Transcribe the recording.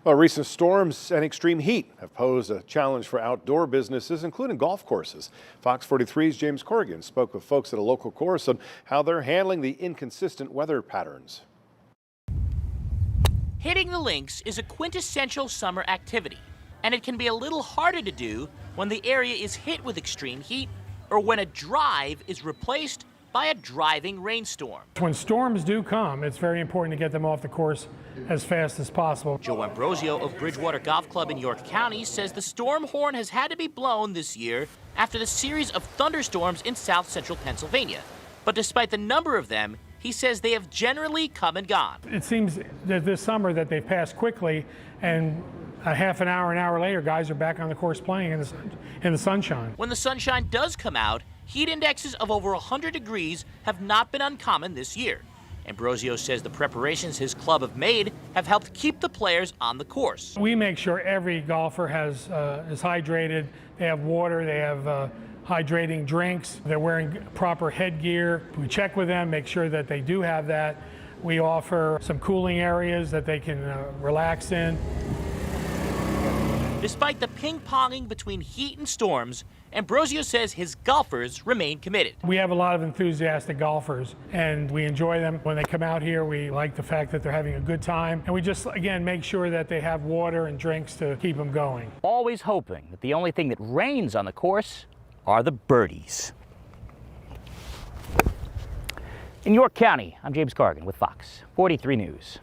Well, recent storms and extreme heat have posed a challenge for outdoor businesses, including golf courses. Fox 43's James Corrigan spoke with folks at a local course on how they're handling the inconsistent weather patterns. Hitting the links is a quintessential summer activity, and it can be a little harder to do when the area is hit with extreme heat or when a drive is replaced by a driving rainstorm. When storms do come, it's very important to get them off the course as fast as possible. Joe Ambrosio of Bridgewater Golf Club in York County says the storm horn has had to be blown this year after the series of thunderstorms in south central Pennsylvania. But despite the number of them, he says they have generally come and gone. It seems that this summer that they've passed quickly, and a half an hour later, guys are back on the course playing in the sunshine. When the sunshine does come out, heat indexes of over 100 degrees have not been uncommon this year. Ambrosio says the preparations his club have made have helped keep the players on the course. We make sure every golfer is hydrated. They have water, they have hydrating drinks, they're wearing proper headgear. We check with them, make sure that they do have that. We offer some cooling areas that they can relax in. Despite the ping-ponging between heat and storms, Ambrosio says his golfers remain committed. We have a lot of enthusiastic golfers, and we enjoy them. When they come out here, we like the fact that they're having a good time, and we just, again, make sure that they have water and drinks to keep them going. Always hoping that the only thing that rains on the course are the birdies. In York County, I'm James Corrigan with Fox 43 News.